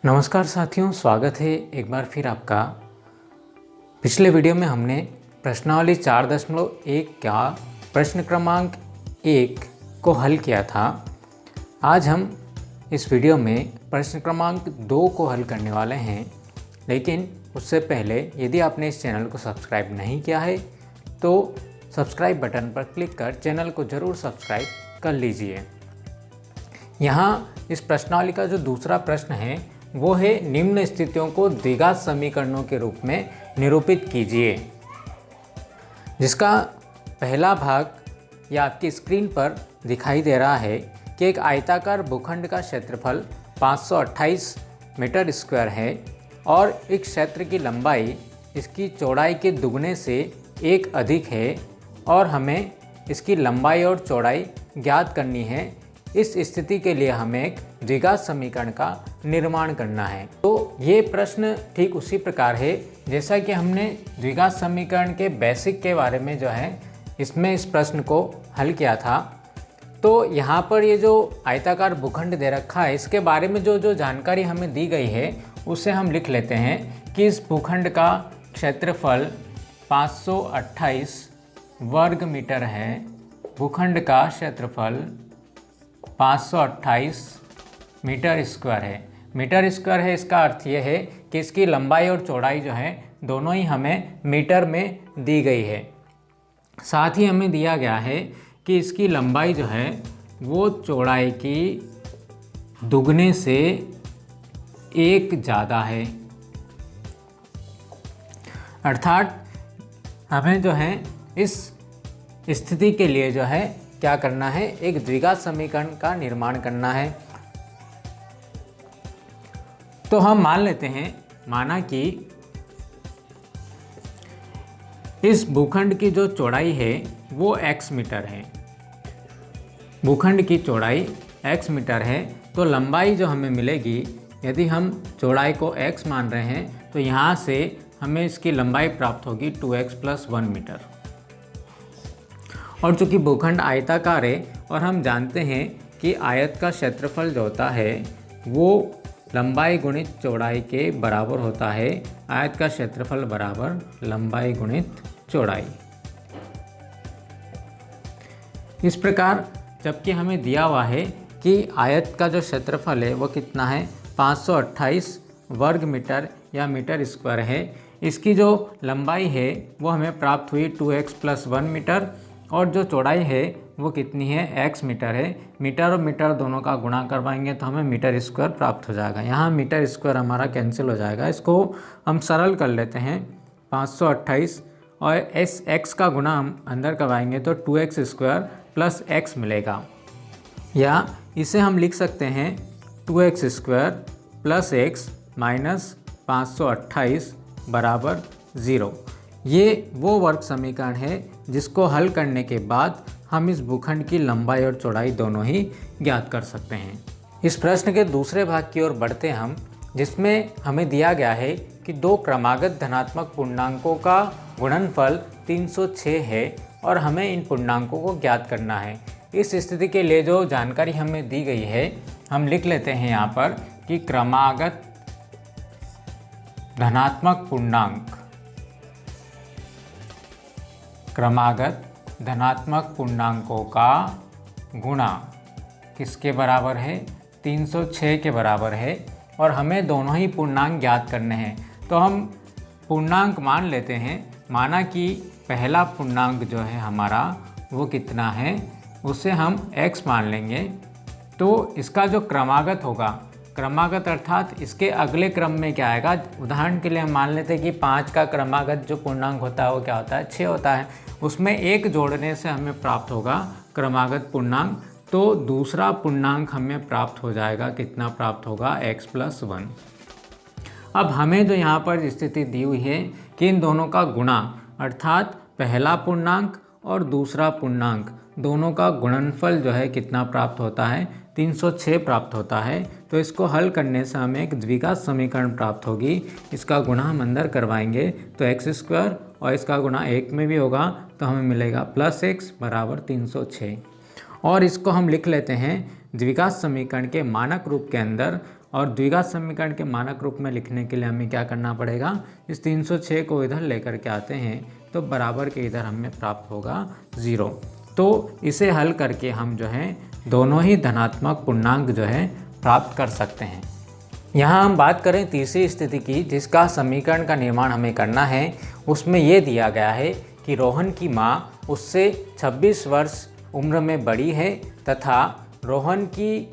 नमस्कार साथियों, स्वागत है एक बार फिर आपका। पिछले वीडियो में हमने प्रश्नावली 4.1 का प्रश्न क्रमांक 1 को हल किया था। आज हम इस वीडियो में प्रश्न क्रमांक 2 को हल करने वाले हैं, लेकिन उससे पहले यदि आपने इस चैनल को सब्सक्राइब नहीं किया है तो सब्सक्राइब बटन पर क्लिक कर चैनल को ज़रूर सब्सक्राइब कर लीजिए। यहाँ इस प्रश्नावली का जो दूसरा प्रश्न है वो है निम्न स्थितियों को द्विघात समीकरणों के रूप में निरूपित कीजिए, जिसका पहला भाग या आपकी स्क्रीन पर दिखाई दे रहा है कि एक आयताकार भूखंड का क्षेत्रफल 528 मीटर स्क्वायर है और इस क्षेत्र की लंबाई इसकी चौड़ाई के दुगने से 1 अधिक है और हमें इसकी लंबाई और चौड़ाई ज्ञात करनी है। इस स्थिति के लिए हमें एक द्विघात समीकरण का निर्माण करना है। तो ये प्रश्न ठीक उसी प्रकार है जैसा कि हमने द्विघात समीकरण के बेसिक के बारे में जो है इसमें इस प्रश्न को हल किया था। तो यहाँ पर ये जो आयताकार भूखंड दे रखा है इसके बारे में जो जानकारी हमें दी गई है उसे हम लिख लेते हैं कि इस भूखंड का क्षेत्रफल 528 वर्ग मीटर है। भूखंड का क्षेत्रफल 528 मीटर स्क्वायर है। मीटर स्क्वायर है, इसका अर्थ ये है कि इसकी लंबाई और चौड़ाई जो है दोनों ही हमें मीटर में दी गई है। साथ ही हमें दिया गया है कि इसकी लंबाई जो है वो चौड़ाई की दुगने से 1 ज़्यादा है। अर्थात हमें जो है इस स्थिति के लिए जो है क्या करना है, एक द्विघात समीकरण का निर्माण करना है। तो हम मान लेते हैं, माना कि इस भूखंड की जो चौड़ाई है वो x मीटर है। भूखंड की चौड़ाई x मीटर है, तो लंबाई जो हमें मिलेगी, यदि हम चौड़ाई को x मान रहे हैं तो यहाँ से हमें इसकी लंबाई प्राप्त होगी 2x + 1 मीटर। और चूँकि भूखंड आयताकार है और हम जानते हैं कि आयत का क्षेत्रफल जो होता है वो लंबाई गुणित चौड़ाई के बराबर होता है। आयत का क्षेत्रफल बराबर लंबाई गुणित चौड़ाई। इस प्रकार जबकि हमें दिया हुआ है कि आयत का जो क्षेत्रफल है वो कितना है, 528 वर्ग मीटर या मीटर स्क्वायर है। इसकी जो लंबाई है वो हमें प्राप्त हुई 2x + 1 मीटर और जो चौड़ाई है वो कितनी है, x मीटर है। मीटर और मीटर दोनों का गुणा करवाएंगे तो हमें मीटर स्क्वायर प्राप्त हो जाएगा। यहाँ मीटर स्क्वायर हमारा कैंसिल हो जाएगा। इसको हम सरल कर लेते हैं, 528 और इस x का गुणा हम अंदर करवाएंगे तो 2x² + x मिलेगा। या इसे हम लिख सकते हैं 2x² + x - 528 = 0। ये वो वर्ग समीकरण है जिसको हल करने के बाद हम इस भूखंड की लंबाई और चौड़ाई दोनों ही ज्ञात कर सकते हैं। इस प्रश्न के दूसरे भाग की ओर बढ़ते हम, जिसमें हमें दिया गया है कि 2 क्रमागत धनात्मक पूर्णांकों का गुणनफल 306 है और हमें इन पूर्णांकों को ज्ञात करना है। इस स्थिति के लिए जो जानकारी हमें दी गई है हम लिख लेते हैं यहाँ पर कि क्रमागत धनात्मक पूर्णांक, क्रमागत धनात्मक पूर्णांकों का गुणा किसके बराबर है, 306 के बराबर है और हमें दोनों ही पूर्णांक ज्ञात करने हैं। तो हम पूर्णांक मान लेते हैं। माना कि पहला पूर्णांक जो है हमारा वो कितना है, उसे हम x मान लेंगे। तो इसका जो क्रमागत होगा, क्रमागत अर्थात इसके अगले क्रम में क्या आएगा। उदाहरण के लिए हम मान लेते हैं कि 5 का क्रमागत जो पूर्णांक होता है वो क्या होता है, 6 होता है। उसमें 1 जोड़ने से हमें प्राप्त होगा क्रमागत पूर्णांक। तो दूसरा पूर्णांक हमें प्राप्त हो जाएगा, कितना प्राप्त होगा, x + 1। अब हमें जो यहाँ पर स्थिति दी हुई है कि इन दोनों का गुणा अर्थात पहला पूर्णांक और दूसरा पूर्णांक दोनों का गुणनफल जो है कितना प्राप्त होता है, 306 प्राप्त होता है। तो इसको हल करने से हमें एक द्विघात समीकरण प्राप्त होगी। इसका गुणा हम अंदर करवाएंगे तो x² और इसका गुणा 1 में भी होगा तो हमें मिलेगा +x = 306। और इसको हम लिख लेते हैं द्विघात समीकरण के मानक रूप के अंदर और द्विघात समीकरण के मानक रूप में लिखने के लिए हमें क्या करना पड़ेगा, इस 306 को इधर लेकर के आते हैं तो बराबर के इधर हमें प्राप्त होगा 0। तो इसे हल करके हम जो है दोनों ही धनात्मक पूर्णांक जो है प्राप्त कर सकते हैं। यहाँ हम बात करें तीसरी स्थिति की, जिसका समीकरण का निर्माण हमें करना है। उसमें ये दिया गया है कि रोहन की माँ उससे 26 वर्ष उम्र में बड़ी है तथा रोहन की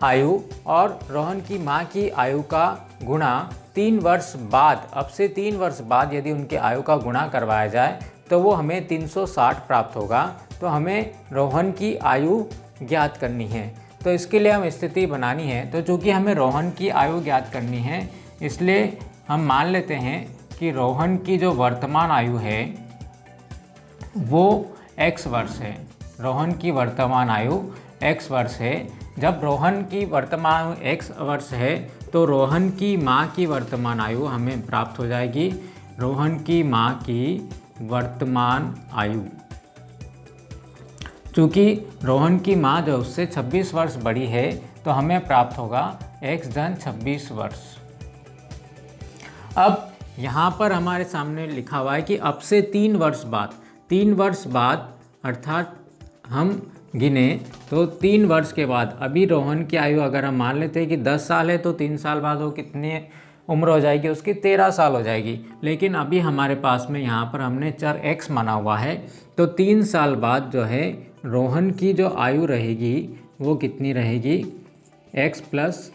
आयु और रोहन की माँ की आयु का गुणा 3 वर्ष बाद, अब से 3 वर्ष बाद यदि उनके आयु का गुणा करवाया जाए तो वो हमें 360 प्राप्त होगा। तो हमें रोहन की आयु ज्ञात करनी है। तो इसके लिए हम स्थिति बनानी है। तो चूँकि हमें रोहन की आयु ज्ञात करनी है, इसलिए हम मान लेते हैं कि रोहन की जो वर्तमान आयु है वो x वर्ष है। रोहन की वर्तमान आयु x वर्ष है। जब रोहन की वर्तमान आयु x वर्ष है तो रोहन की माँ की वर्तमान आयु हमें प्राप्त हो जाएगी। रोहन की माँ की वर्तमान आयु, चूँकि रोहन की माँ जो उससे 26 वर्ष बड़ी है तो हमें प्राप्त होगा x धन 26 वर्ष। अब यहाँ पर हमारे सामने लिखा हुआ है कि अब से 3 वर्ष बाद, 3 वर्ष बाद अर्थात हम गिने तो 3 वर्ष के बाद, अभी रोहन की आयु अगर हम मान लेते हैं कि 10 साल है तो 3 साल बाद वो कितनी उम्र हो जाएगी, उसकी 13 साल हो जाएगी। लेकिन अभी हमारे पास में यहाँ पर हमने चर x माना हुआ है, तो 3 साल बाद जो है रोहन की जो आयु रहेगी वो कितनी रहेगी, x प्लस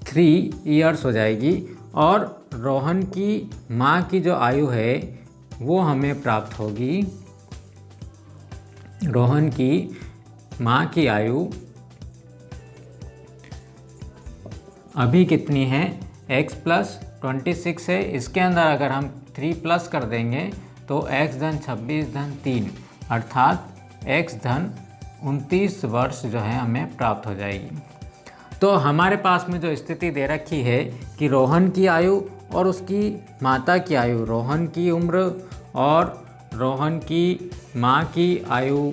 3 ईयर्स हो जाएगी। और रोहन की माँ की जो आयु है वो हमें प्राप्त होगी, रोहन की माँ की आयु अभी कितनी है, x प्लस 26 है। इसके अंदर अगर हम 3 प्लस कर देंगे तो x धन 26 धन 3 अर्थात x धन 29 वर्ष जो है हमें प्राप्त हो जाएगी। तो हमारे पास में जो स्थिति दे रखी है कि रोहन की आयु और उसकी माता की आयु, रोहन की उम्र और रोहन की माँ की आयु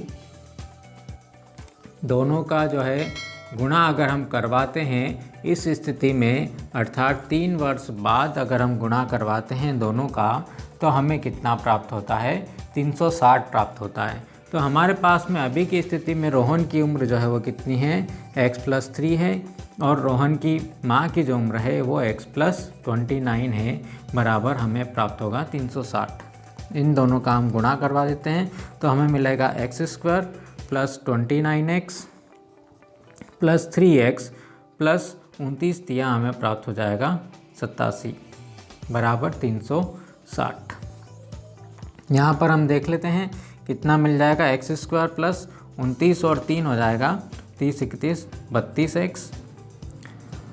दोनों का जो है गुणा अगर हम करवाते हैं इस स्थिति में, अर्थात 3 वर्ष बाद अगर हम गुणा करवाते हैं दोनों का, तो हमें कितना प्राप्त होता है, 360 प्राप्त होता है। तो हमारे पास में अभी की स्थिति में रोहन की उम्र जो है वो कितनी है, x प्लस 3 है और रोहन की माँ की जो उम्र है वो x प्लस 29 है, बराबर हमें प्राप्त होगा 360। इन दोनों का हम गुणा करवा देते हैं तो हमें मिलेगा x² plus 29x plus 3x plus 29 दिया हमें प्राप्त हो जाएगा 87 बराबर 360। यहाँ पर हम देख लेते हैं कितना मिल जाएगा, x² प्लस 29 और 3 हो जाएगा 30 31 32x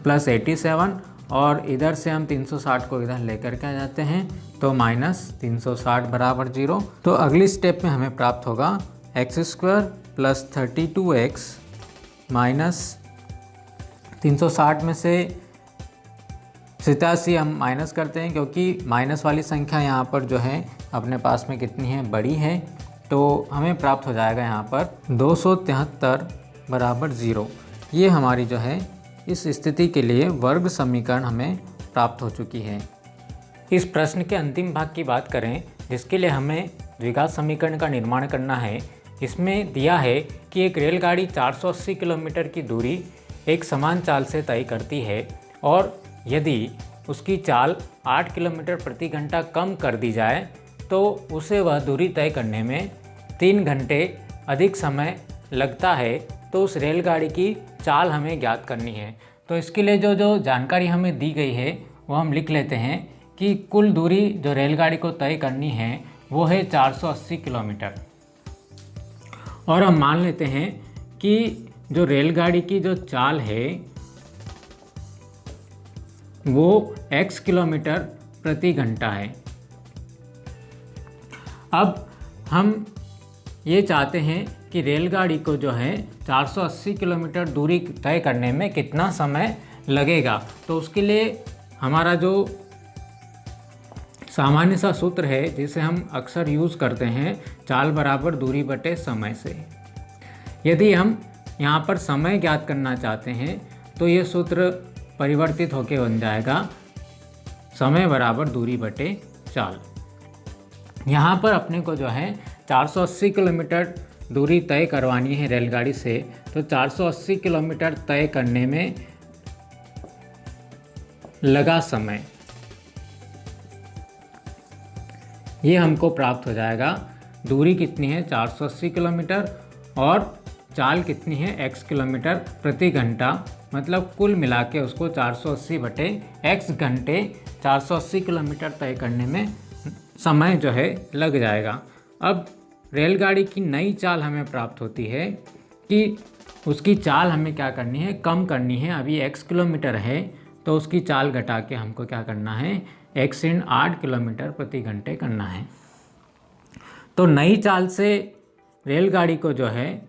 प्लस 87 और इधर से हम 360 को इधर लेकर के आ जाते हैं तो माइनस 360 बराबर 0। तो अगली स्टेप में हमें प्राप्त होगा x² प्लस 32x माइनस 360 में से 87 हम माइनस करते हैं, क्योंकि माइनस वाली संख्या यहाँ पर जो है अपने पास में कितनी है, बड़ी है। तो हमें प्राप्त हो जाएगा यहाँ पर 273 बराबर 0। ये हमारी जो है इस स्थिति के लिए वर्ग समीकरण हमें प्राप्त हो चुकी है। इस प्रश्न के अंतिम भाग की बात करें, जिसके लिए हमें द्विघात समीकरण का निर्माण करना है। इसमें दिया है कि एक रेलगाड़ी 480 किलोमीटर की दूरी एक समान चाल से तय करती है और यदि उसकी चाल 8 किलोमीटर प्रति घंटा कम कर दी जाए तो उसे वह दूरी तय करने में 3 घंटे अधिक समय लगता है। तो उस रेलगाड़ी की चाल हमें ज्ञात करनी है। तो इसके लिए जो जानकारी हमें दी गई है वो हम लिख लेते हैं कि कुल दूरी जो रेलगाड़ी को तय करनी है वो है 480 किलोमीटर। और हम मान लेते हैं कि जो रेलगाड़ी की जो चाल है वो x किलोमीटर प्रति घंटा है। अब हम ये चाहते हैं कि रेलगाड़ी को जो है 480 किलोमीटर दूरी तय करने में कितना समय लगेगा। तो उसके लिए हमारा जो सामान्य सा सूत्र है जिसे हम अक्सर यूज़ करते हैं, चाल बराबर दूरी बटे समय से। यदि हम यहाँ पर समय ज्ञात करना चाहते हैं तो ये सूत्र परिवर्तित होकर बन जाएगा समय बराबर दूरी बटे चाल। यहाँ पर अपने को जो है 480 किलोमीटर दूरी तय करवानी है रेलगाड़ी से, तो 480 किलोमीटर तय करने में लगा समय ये हमको प्राप्त हो जाएगा। दूरी कितनी है 480 किलोमीटर और चाल कितनी है x किलोमीटर प्रति घंटा, मतलब कुल मिला के उसको 480 बटे x घंटे 480 किलोमीटर तय करने में समय जो है लग जाएगा। अब रेलगाड़ी की नई चाल हमें प्राप्त होती है कि उसकी चाल हमें क्या करनी है, कम करनी है। अभी x किलोमीटर है तो उसकी चाल घटा के हमको क्या करना है, x × 8 किलोमीटर प्रति घंटे करना है। तो नई चाल से रेलगाड़ी को जो है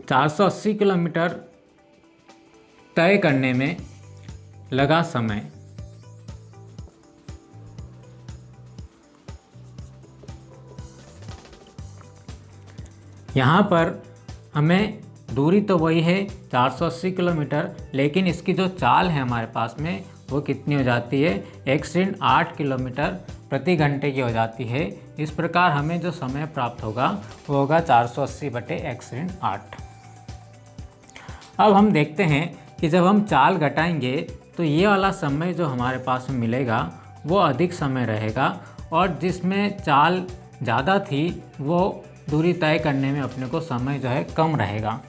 480 किलोमीटर तय करने में लगा समय यहाँ पर हमें दूरी तो वही है 480 किलोमीटर, लेकिन इसकी जो चाल है हमारे पास में वो कितनी हो जाती है, x × 8 किलोमीटर प्रति घंटे की हो जाती है। इस प्रकार हमें जो समय प्राप्त होगा वो होगा 480 बटे x ऋण 8। अब हम देखते हैं कि जब हम चाल घटाएंगे तो ये वाला समय जो हमारे पास में मिलेगा वो अधिक समय रहेगा, और जिसमें चाल ज़्यादा थी वो दूरी तय करने में अपने को समय जो है कम रहेगा।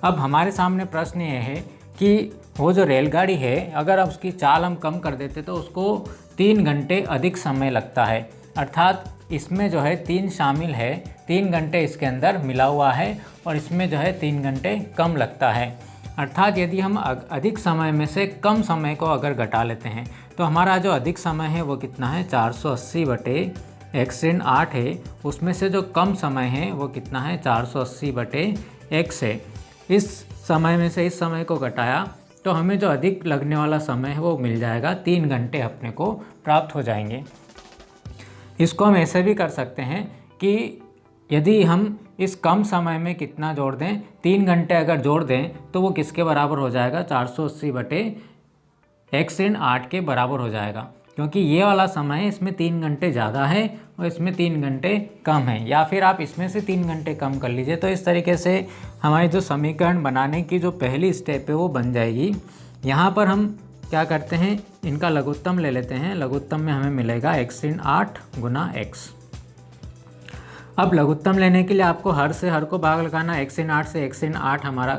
अब हमारे सामने प्रश्न ये है कि वो जो रेलगाड़ी है अगर अब उसकी चाल हम कम कर देते तो उसको 3 घंटे अधिक समय लगता है, अर्थात इसमें जो है 3 शामिल है, 3 घंटे इसके अंदर मिला हुआ है और इसमें जो है 3 घंटे कम लगता है। अर्थात यदि हम अधिक समय में से कम समय को अगर घटा लेते हैं तो हमारा जो अधिक समय है वो कितना है, 480 बटे x ऋण 8 है, उसमें से जो कम समय है वो कितना है, 480 बटे x है। इस समय में से इस समय को घटाया तो हमें जो अधिक लगने वाला समय है वो मिल जाएगा, 3 घंटे अपने को प्राप्त हो जाएंगे। इसको हम ऐसे भी कर सकते हैं कि यदि हम इस कम समय में कितना जोड़ दें, 3 घंटे अगर जोड़ दें तो वो किसके बराबर हो जाएगा, 480 बटे x ऋण 8 के बराबर हो जाएगा, क्योंकि ये वाला समय है इसमें 3 घंटे ज़्यादा है और इसमें 3 घंटे कम है, या फिर आप इसमें से 3 घंटे कम कर लीजिए। तो इस तरीके से हमारी जो समीकरण बनाने की जो पहली स्टेप है वो बन जाएगी। यहाँ पर हम क्या करते हैं, इनका लघुत्तम ले लेते हैं। लघुत्तम में हमें मिलेगा x ऋण 8 गुना x। अब लघुत्तम लेने के लिए आपको हर से हर को भाग लगाना, x ऋण 8 से x ऋण 8 हमारा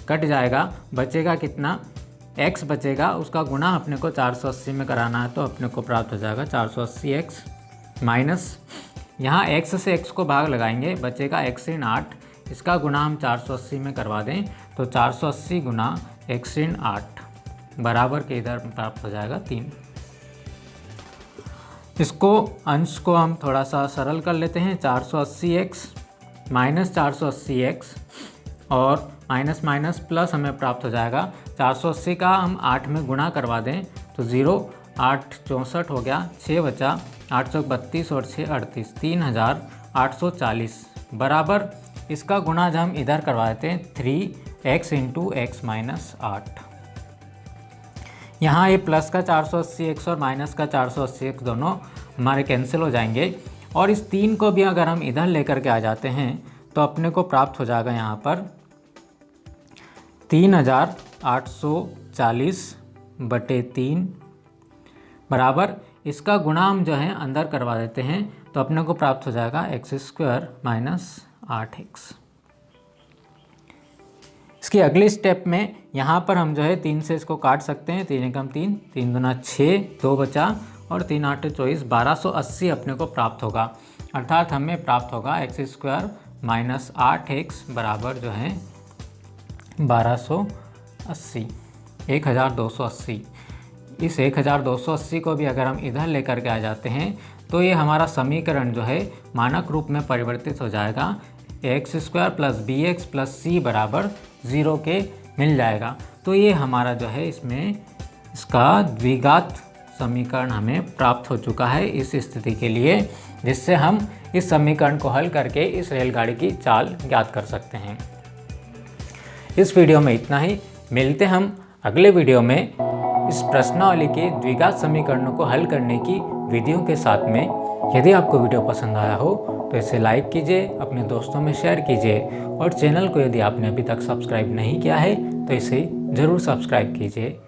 कट जाएगा, बचेगा कितना, x बचेगा, उसका गुना अपने को 480 में कराना है तो अपने को प्राप्त हो जाएगा 480x माइनस, यहाँ x से x को भाग लगाएंगे, बचेगा x ऋण 8, इसका गुना हम 480 में करवा दें तो 480 गुना x ऋण 8 बराबर के इधर प्राप्त हो जाएगा 3। इसको अंश को हम थोड़ा सा सरल कर लेते हैं, 480x माइनस 480x और माइनस माइनस प्लस हमें प्राप्त हो जाएगा। 480 का हम 8 में गुणा करवा दें तो 0, 8 64 हो गया, 6 बचा, 8 चौक 32 और 6 38, 3840 बराबर इसका गुणा जब हम इधर करवा देते हैं 3x × x माइनस 8। यहाँ ये प्लस का 480x और माइनस का 480x दोनों हमारे कैंसिल हो जाएंगे, और इस 3 को भी अगर हम इधर लेकर के आ जाते हैं तो अपने को प्राप्त हो जाएगा यहाँ पर 3840 बटे 3 बराबर, इसका गुणा हम जो है अंदर करवा देते हैं तो अपने को प्राप्त हो जाएगा x² माइनस 8x। इसकी अगली स्टेप में यहाँ पर हम जो है 3 से इसको काट सकते हैं, 3 एकम 3, 3 दूना 6, 2 बचा और 3 8 24, 1280 अपने को प्राप्त होगा, अर्थात हमें प्राप्त होगा x² माइनस 8x बराबर जो है 1280, 1280। इस 1280 को भी अगर हम इधर लेकर के आ जाते हैं तो ये हमारा समीकरण जो है मानक रूप में परिवर्तित हो जाएगा, x² plus bx plus c बराबर 0 के मिल जाएगा। तो ये हमारा जो है इसमें इसका द्विघात समीकरण हमें प्राप्त हो चुका है इस स्थिति के लिए, जिससे हम इस समीकरण को हल करके इस रेलगाड़ी की चाल ज्ञात कर सकते हैं। इस वीडियो में इतना ही। मिलते हम अगले वीडियो में इस प्रश्नावली के द्विघात समीकरणों को हल करने की विधियों के साथ में। यदि आपको वीडियो पसंद आया हो तो इसे लाइक कीजिए, अपने दोस्तों में शेयर कीजिए और चैनल को यदि आपने अभी तक सब्सक्राइब नहीं किया है तो इसे ज़रूर सब्सक्राइब कीजिए।